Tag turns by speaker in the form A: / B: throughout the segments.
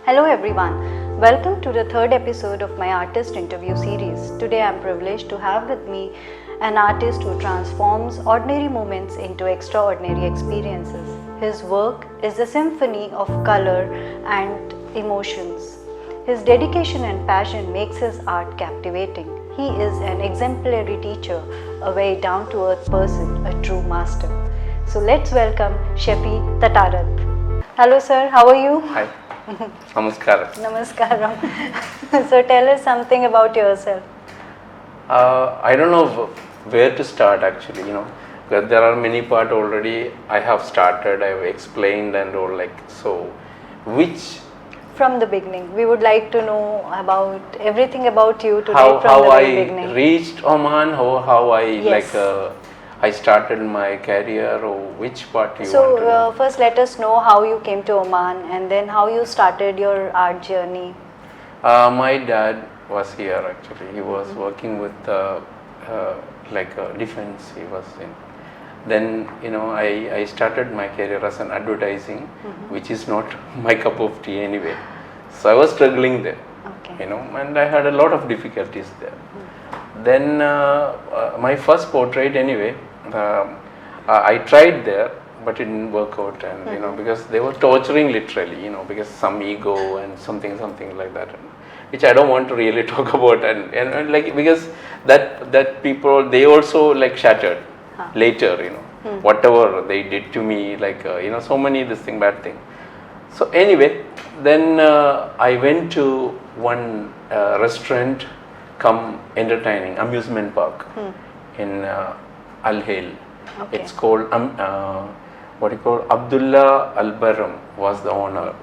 A: Hello everyone, welcome to the third episode of my artist interview series. Today I am privileged to have with me an artist who transforms ordinary moments into extraordinary experiences. His work is a symphony of color and emotions. His dedication and passion makes his art captivating. He is an exemplary teacher, a very down-to-earth person, a true master. So let's welcome Shefi Tatarat. Hello sir, how are you?
B: Hi. Namaskaram.
A: Namaskaram. So tell us something about yourself.
B: I don't know where to start actually, because there are many parts already I have started, I have explained and all so which...
A: From the beginning, we would like to know about everything about you today
B: how
A: the very
B: I
A: beginning.
B: reached Oman, how I
A: Yes.
B: I started my career, or which part you want to
A: So
B: know?
A: first let us know how you came to Oman and then how you started your art journey.
B: My dad was here actually. He was working with defense. He was in. Then I started my career as an advertising, which is not my cup of tea anyway. So I was struggling there,
A: Okay.
B: and I had a lot of difficulties there. Then my first portrait anyway, I tried there, but it didn't work out, and because they were torturing literally, because some ego and something like that, which I don't want to really talk about, and because that people, they also shattered later, whatever they did to me, so many bad thing. So anyway, then I went to one restaurant come entertaining amusement park in Al Hail.
A: Okay.
B: It's called Abdullah Al Baram was the owner.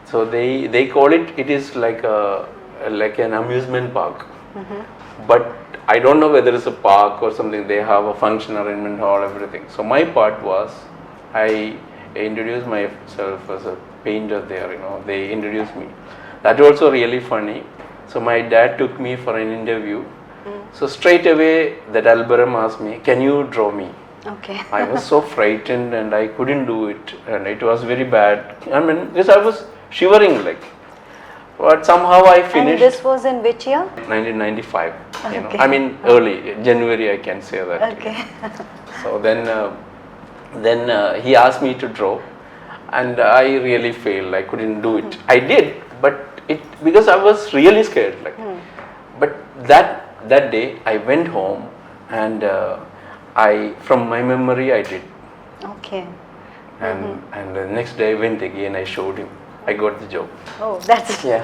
B: So they call it is like an amusement park. But I don't know whether it's a park or something. They have a function arrangement hall, everything. So my part was I introduced myself as a painter there. They introduced me. That was also really funny. So my dad took me for an interview. So straight away that Albaram asked me, "Can you draw me?"
A: Okay.
B: I was so frightened and I couldn't do it, and it was very bad. Because I was shivering but somehow I finished.
A: And this was in which year?
B: 1995.
A: Okay.
B: Early January, I can say that.
A: Okay.
B: So then he asked me to draw, and I really failed. I couldn't do it. I did, but because I was really scared. But that day I went home, and from my memory I did.
A: Okay.
B: And the next day I went again. I showed him. I got the job.
A: Oh, that's
B: Yeah,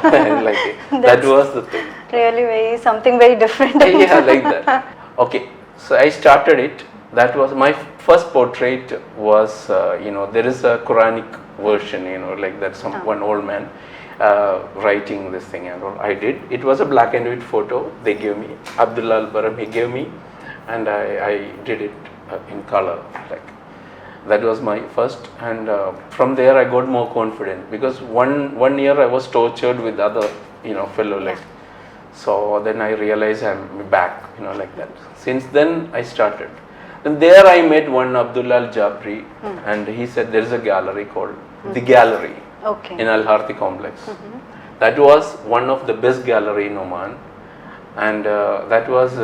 B: that was the thing.
A: really something very different.
B: Yeah, like that. Okay, so I started it. That was my first portrait. Was there is a Quranic version, one old man writing this thing and all. I did. It was a black and white photo. They gave me Abdullah Al Baram. He gave me, and I did it in color. That was my first, and from there I got more confident, because one year I was tortured with other fellow so then I realized I'm back like that. Since then I started. Then there I met one Abdullah Al Jabri, and he said there is a gallery called The Gallery in Al Harthi complex. That was one of the best gallery in Oman, and that was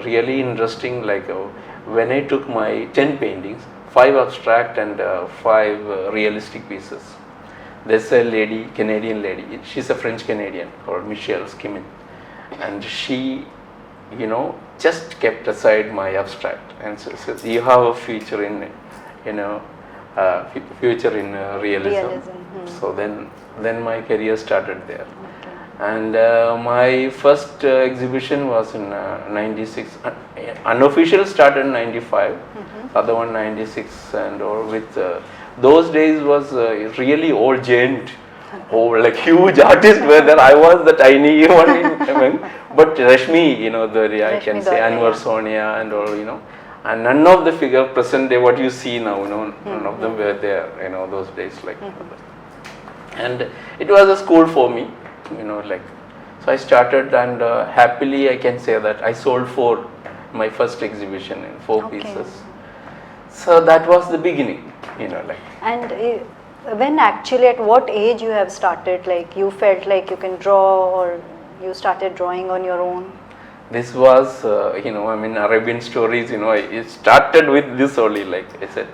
B: really interesting. When I took my 10 paintings, 5 abstract and 5 realistic pieces. There's a lady, Canadian lady, she's a French Canadian called Michelle Skimin, and she, just kept aside my abstract and says, "You have a future in, realism." So then my career started there. And my first exhibition was in 96. Unofficial started in 95. Other one 96, and or with those days was really old giant. Huge artists were there. I was the tiny one. But Rashmi, I can say Anwar Sonia and all, and none of the figure present day what you see now, none of them were there, those days And it was a school for me, So I started, and happily I can say that I sold 4, my first exhibition in 4 pieces. So that was the beginning,
A: And when actually, at what age you have started, like you felt like you can draw, or you started drawing on your own?
B: This was, I mean, Arabian stories, it started with this only, like I said.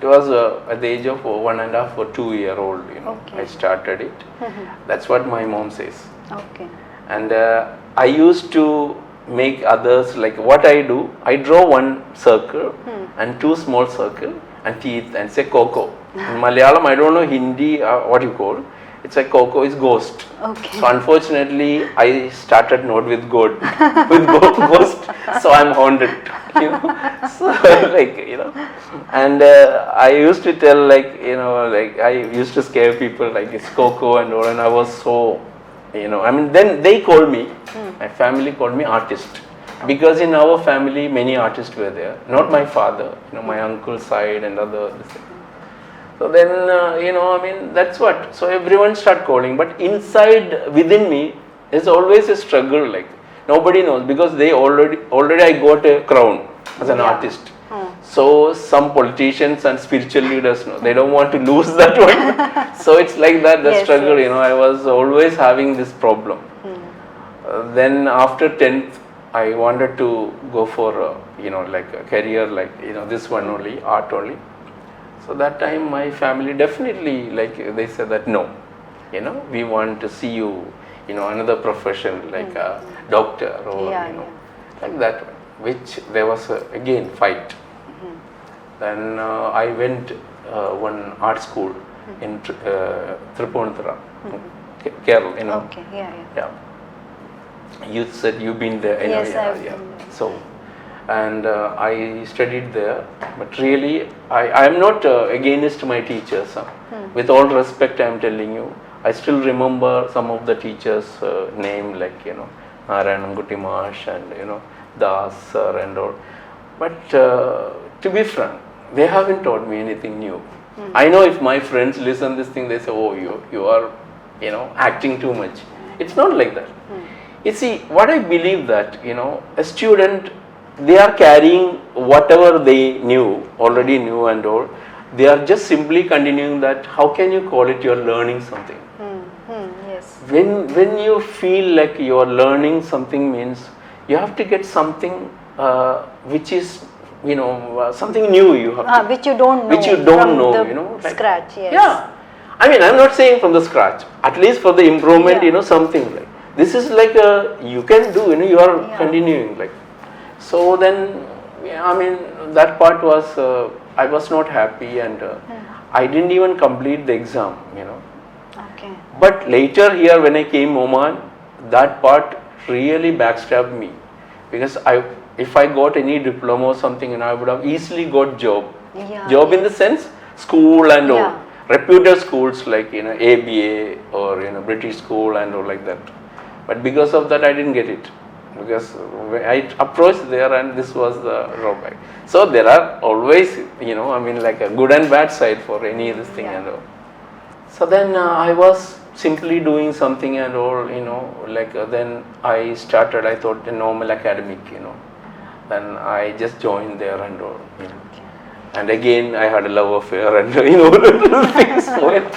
B: It was at the age of 1.5 or 2-year-old,
A: Okay.
B: I started it. That's what my mom says.
A: Okay.
B: And I used to make others, like what I do, I draw one circle and two small circle and teeth and say Coco. In Malayalam, I don't know Hindi, what you call. It's like Coco is ghost.
A: Okay.
B: So unfortunately, I started not with God, with ghost. So I'm haunted, So like, and I used to tell like, like I used to scare people like it's Coco and all, and I was so, I mean, then they called me, my family called me artist. Because in our family, many artists were there. Not my father, my uncle's side and other. So then, I mean, that's what. So everyone start calling. But inside, within me, there's always a struggle. Like nobody knows because they already I got a crown as an artist. So some politicians and spiritual leaders know they don't want to lose that one. So it's like that the struggle. I was always having this problem. Then after 10th, I wanted to go for like a career like this one only, art only. So that time my family definitely like they said that no, we want to see you, another profession like a doctor or like that, which there was again fight. Then I went one art school in Tripunithura, Kerala,
A: Okay,
B: yeah. You said you've been there,
A: Yes, I've
B: yeah.
A: been there.
B: So, and I studied there, but really I am not against my teachers. With all respect, I am telling you, I still remember some of the teachers' name like Narayanangutti Mash and Das sir and all. But to be frank, they haven't taught me anything new. I know if my friends listen this thing, they say, oh, you are acting too much. It's not like that. You see, what I believe that, a student, they are carrying whatever they already knew and all. They are just simply continuing that. How can you call it you're learning something?
A: Yes.
B: When you feel like you're learning something means you have to get something which is, something new you have to.
A: Which you don't know.
B: Which you don't
A: from
B: know,
A: the
B: like,
A: scratch, yes.
B: Yeah. I mean, I'm not saying from the scratch. At least for the improvement, something like. This is like you can do, you are continuing like. So then, I mean, that part was, I was not happy and I didn't even complete the exam,
A: Okay.
B: But later here when I came Oman, that part really backstabbed me. Because if I got any diploma or something, I would have easily got job. Job in the sense, school and all. Reputed schools like, ABA or, British school and all like that. But because of that, I didn't get it. Because I approached there and this was the drawback. So there are always, I mean like a good and bad side for any of this thing and all. So then I was simply doing something and all, like then I started, I thought a normal academic, Then I just joined there and all, And again I had a love affair and, things went.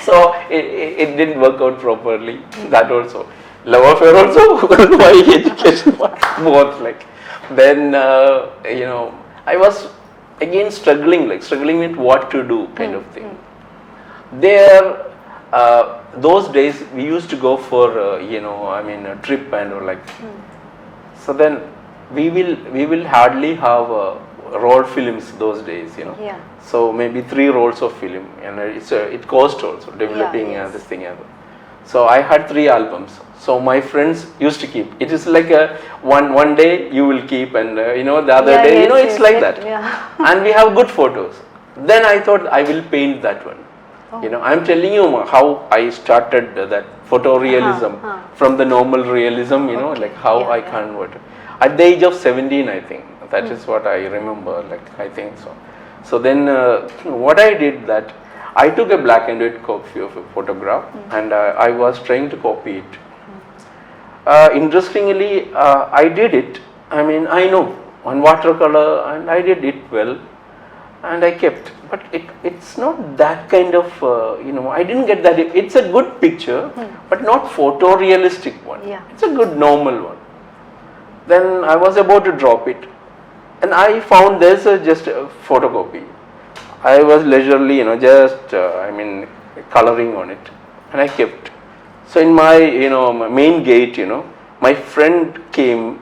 B: So it didn't work out properly, that also. Love affair also, my education both like. Then, I was again struggling with what to do kind of thing. There, those days we used to go for, a trip and all like. So then we will hardly have roll films those days, So maybe 3 rolls of film and it cost also developing this thing. So I had 3 albums. So my friends used to keep. It is like a one day you will keep and the other day it's like that. And we have good photos. Then I thought I will paint that one. I'm telling you how I started that photorealism from the normal realism. Like how I converted. At the age of 17, I think that is what I remember. Like I think so. So then what I did that. I took a black and white copy of a photograph and I was trying to copy it. Interestingly, I did it. I mean, I know on watercolor and I did it well and I kept. but it's not that kind of, I didn't get that. It's a good picture, but not photorealistic one.
A: Yeah.
B: It's a good normal one. Then I was about to drop it, and I found there's just a photocopy. I was leisurely, just, coloring on it, and I kept. So in my, my main gate, my friend came.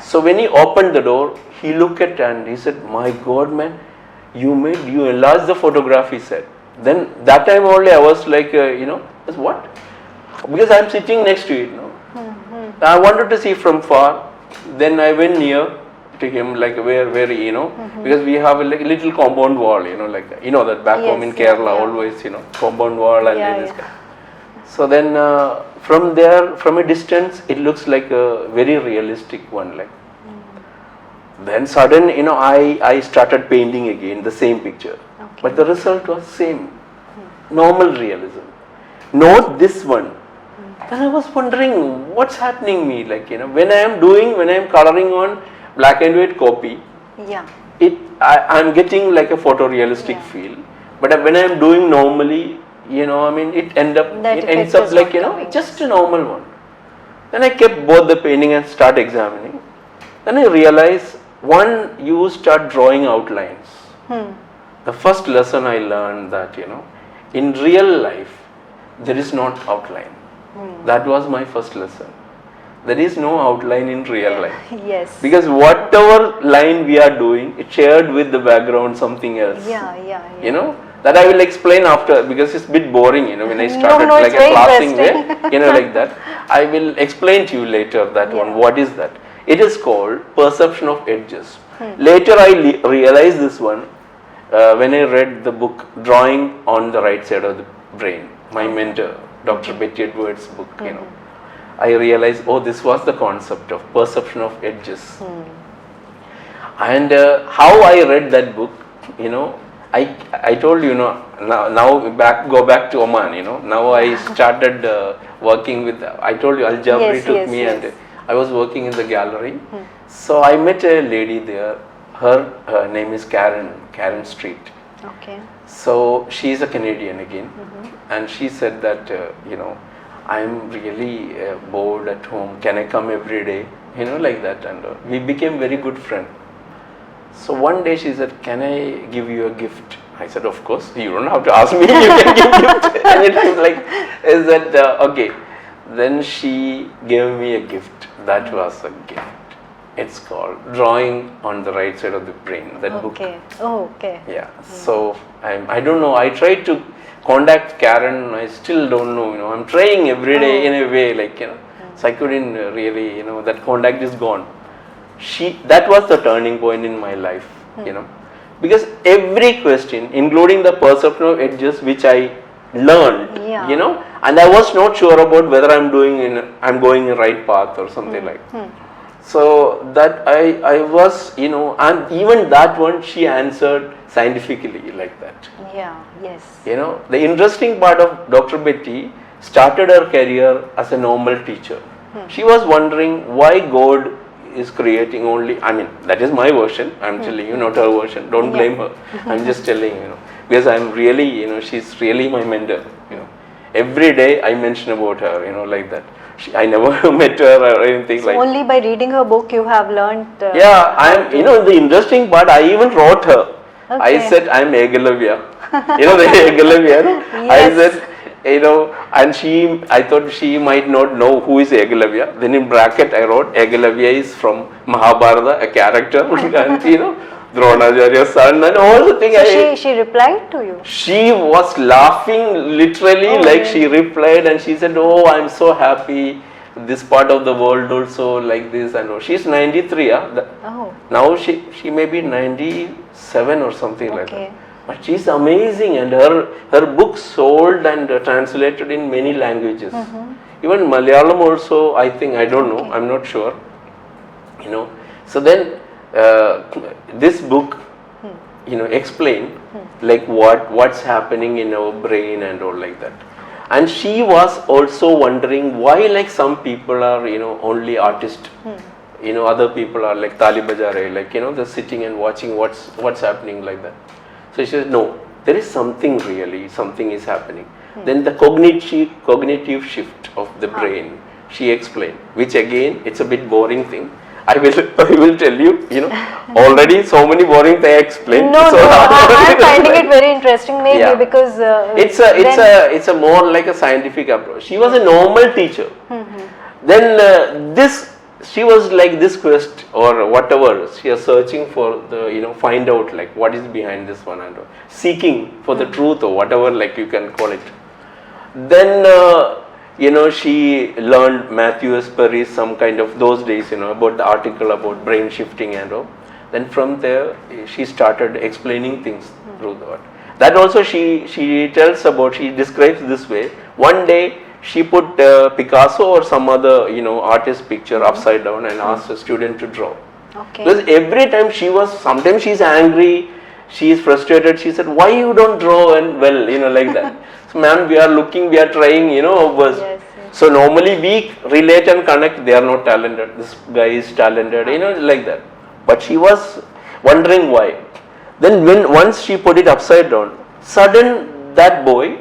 B: So when he opened the door, he looked at and he said, "My God, man, you enlarged the photograph," he said. Then that time only I was like, what? Because I'm sitting next to it, I wanted to see from far. Then I went near to him, like where because we have a little compound wall, that back home in Kerala, always, compound wall and this kind. So then from there, from a distance, it looks like a very realistic one, like. Then sudden, I started painting again the same picture, but the result was same, normal realism, not this one. Then I was wondering what's happening me, like, when I am coloring on black and white copy, I'm getting like a photorealistic feel, but when I am doing normally, it ends up like, just a normal one. Then I kept both the painting and start examining. Then I realized, one, you start drawing outlines. The first lesson I learned that, in real life, there is not outline. That was my first lesson. There is no outline in real life.
A: Yes.
B: Because whatever line we are doing, it's shared with the background something else. That I will explain after, because it's a bit boring, when I started like a classing way, like that. I will explain to you later that one, what is that? It is called perception of edges. Later I realized this one when I read the book Drawing on the Right Side of the Brain, my mentor, Dr. Betty Edwards' book, I realized, this was the concept of perception of edges. And how I read that book, I told you, now go back to Oman, now I started working with, I told you Al-Jabri took me and I was working in the gallery. So I met a lady there. Her name is Karen Street.
A: Okay.
B: So she is a Canadian again, and she said that I'm really bored at home. Can I come every day? Like that, and we became very good friends. So one day she said, "Can I give you a gift?" I said, "Of course. You don't have to ask me. You can give gift." And it was like, is that okay? Then she gave me a gift. That was a gift. It's called Drawing on the Right Side of the Brain. That book.
A: Okay.
B: Yeah. So I don't know. I tried to contact Karen. I still don't know. I'm trying every day in a way, like So I couldn't really. That contact is gone. That was the turning point in my life. Because every question, including the perception of edges, which I learned, and I was not sure about whether I'm going in the right path or something like. So that I was, and even that one she answered scientifically like that. The interesting part of Dr. Betty started her career as a normal teacher. She was wondering why God is creating only, that is my version, I'm telling you, not her version, don't blame her. I'm just telling because I'm really, she's really my mentor, Every day I mention about her, like that. I never met her or anything like that.
A: Only by reading her book you have learned.
B: The interesting part, I even wrote her. I said, I'm Egalavya. The Egalavya. I said, and I thought she might not know who is Egalavya. Then in bracket I wrote, Egalavya is from Mahabharata, a character, and Dronacharya's son and all the things.
A: So she replied to you?
B: She was laughing literally, like she replied, and she said, "Oh, I'm so happy. This part of the world also like this." And she's 93. Now she may be 97 or something like that. But she's amazing, and her books sold and translated in many languages. Even Malayalam also, I think, I don't know, I'm not sure. So then this book, explain like what's happening in our brain and all like that. And she was also wondering why like some people are only artists, other people are like Tali Bajare, like they're sitting and watching what's happening like that. So she says, no, there is something really, something is happening. Then the cognitive shift of the brain, she explained, which again, it's a bit boring thing. I will tell you, already so many boring things I explained.
A: No,
B: so
A: no, I'm finding it very interesting, maybe
B: Yeah.
A: because
B: it's a more like a scientific approach. She was a normal teacher. Then she was like this quest or whatever. She was searching for the find out like what is behind this one and seeking for the truth or whatever like you can call it. Then she learned Matthew Perry's some kind of those days about the article about brain shifting and all. Then from there she started explaining things through that also she tells about, she describes this way. One day she put Picasso or some other artist picture upside down and asked a student to draw.
A: Okay.
B: Because every time sometimes she's angry, she is frustrated, she said, why you don't draw and like that. So ma'am, we are looking, we are trying, our best.
A: Yes.
B: So normally we relate and connect, they are not talented, this guy is talented, like that. But she was wondering why. Then once she put it upside down, sudden that boy,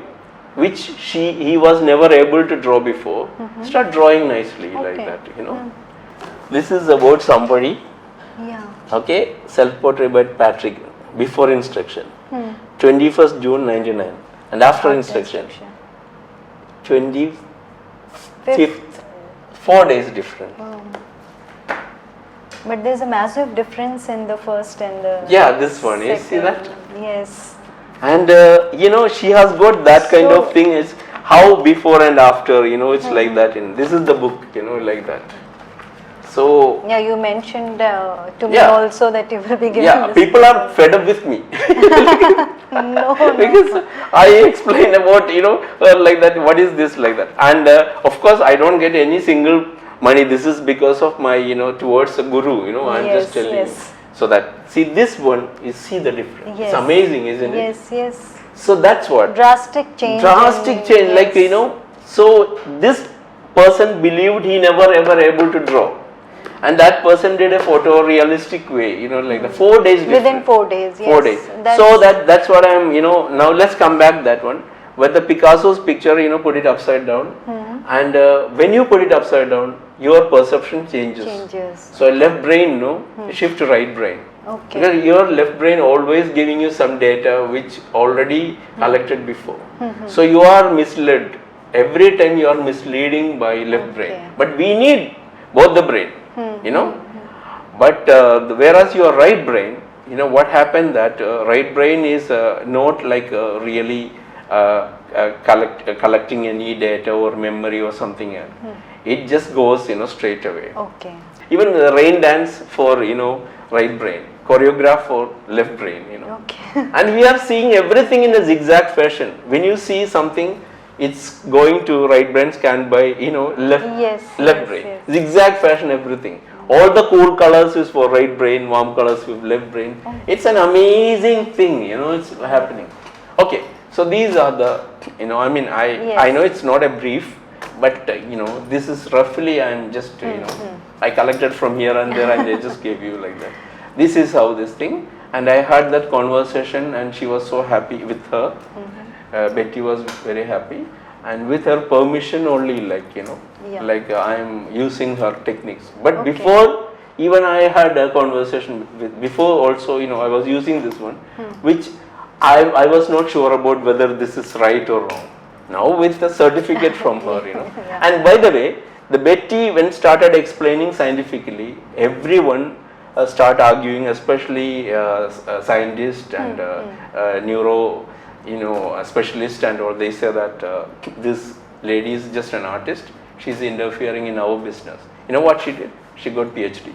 B: which he was never able to draw before, start drawing nicely like that, This is about somebody, okay, self-portrait by Patrick, before instruction, 21st June 99, and after instruction, 25th, 4 days different.
A: But there's a massive difference in the first and the
B: This one, you see that?
A: Yes.
B: And she has got that kind of thing, is how before and after, it's like that. This is the book, like that. So
A: yeah, you mentioned to me also that you will be giving this
B: people are fed up with me.
A: No,
B: because I explain about like that, what is this like that, and of course I don't get any single money. This is because of my towards a guru, I'm just telling you. So that, see this one, you see the difference. It's amazing, isn't it?
A: Yes.
B: So that's what.
A: Drastic change.
B: Like so this person believed he never ever able to draw. And that person did a photorealistic way, like the 4 days difference.
A: Within 4 days, yes.
B: 4 days. So that's what I'm, now let's come back that one. Where the Picasso's picture, put it upside down. And when you put it upside down, your perception changes. So left brain, shift to right brain.
A: Okay.
B: Because your left brain always giving you some data which already collected before. So you are misled. Every time you are misleading by left brain. But we need both the brain. But whereas your right brain, what happened that right brain is not like really collecting any data or memory or something else. It just goes straight away.
A: Okay.
B: Even the rain dance for right brain, choreograph for left brain.
A: Okay.
B: And we are seeing everything in a zigzag fashion. When you see something, it's going to right brain scanned by left brain. Zigzag fashion, everything. All the cool colors is for right brain, warm colors with left brain. It's an amazing thing, it's happening. Okay, so these are the, I know it's not a brief, but this is roughly, I'm just, I collected from here and there and I just gave you like that. This is how this thing, and I had that conversation and she was so happy with her. Betty was very happy, and with her permission only, like like I am using her techniques. But before, even I had a conversation with, before also, I was using this one, which I was not sure about whether this is right or wrong. Now with the certificate from her, And by the way, the Betty, when started explaining scientifically, everyone start arguing, especially scientists and neuro a specialist and all. They say that this lady is just an artist, she's interfering in our business. You know what she did? She got PhD.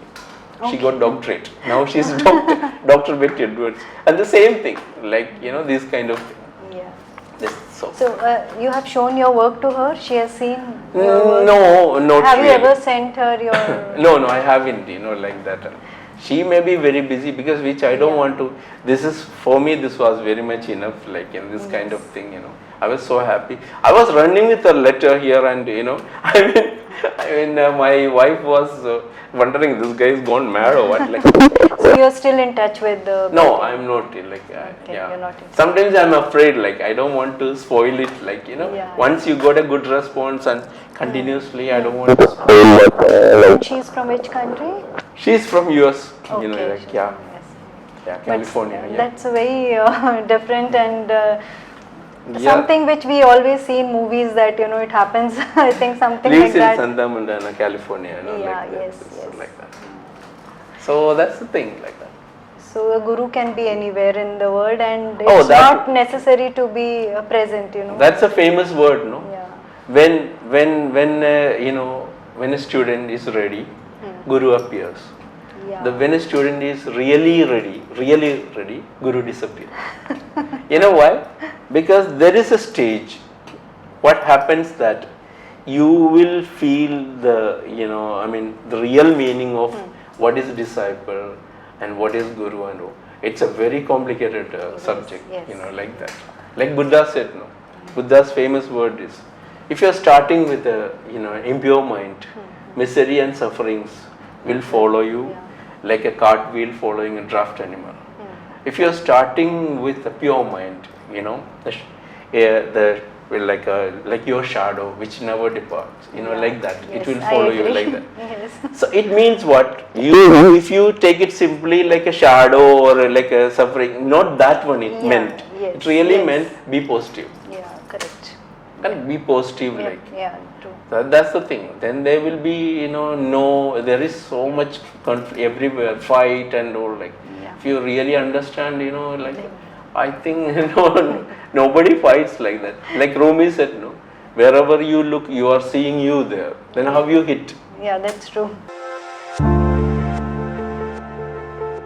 B: She got doctorate. Now she's Dr. Betty Edwards. And the same thing, like this kind of thing. So
A: you have shown your work to her? She has seen your work?
B: No, not
A: Have
B: really.
A: you ever sent her your...
B: No, I haven't, like that. She may be very busy, because which I don't
A: Yeah.
B: want to. This is for me. This was very much enough. Like in this kind of thing, I was so happy. I was running with a letter here, and my wife was wondering, this guy is gone mad or what? Like,
A: So you're still in touch with the
B: no,
A: building?
B: I'm not. Like,
A: Okay,
B: yeah.
A: you're not in-
B: Sometimes I'm afraid. Like, I don't want to spoil it. Like,
A: Yeah.
B: once you got a good response and continuously, I don't want to spoil it.
A: And she's from which country?
B: She's from US.
A: Okay,
B: Like,
A: she's
B: yeah,
A: from US.
B: yeah,
A: But
B: California. Yeah.
A: that's a very different and
B: Yeah.
A: something which we always see in movies that it happens. I think something
B: Lives
A: like
B: in
A: that.
B: Santa Montana, California.
A: Yeah,
B: like that.
A: yes,
B: So
A: yes.
B: like that. So that's the thing, like that.
A: So a guru can be anywhere in the world, and
B: Oh,
A: it's
B: that-
A: not necessary to be present.
B: That's a famous word, no?
A: Yeah.
B: When a student is ready, Guru appears.
A: Yeah.
B: When a student is really ready, Guru disappears. You know why? Because there is a stage. What happens that you will feel the real meaning of what is disciple and what is Guru and all. It's a very complicated subject.
A: yes.
B: Like that. Like Buddha said, no. Buddha's famous word is, if you are starting with a impure mind, misery and sufferings will follow you like a cartwheel following a draft animal. If you are starting with a pure mind, like your shadow which never departs, like that, it
A: Yes,
B: will
A: I
B: follow you
A: agree.
B: like that.
A: Yes.
B: So it means what? If you take it simply like a shadow or like a suffering, not that one it
A: Yeah,
B: meant.
A: yes,
B: It really
A: yes.
B: meant be positive.
A: Yeah, correct.
B: And be positive,
A: Yeah,
B: like.
A: yeah, true.
B: That's the thing. Then there will be, there is so much conflict everywhere, fight and all, like.
A: Yeah.
B: If you really understand, like, I think, nobody fights like that. Like Rumi said, no, wherever you look, you are seeing you there. Then how you hit?
A: Yeah, that's true.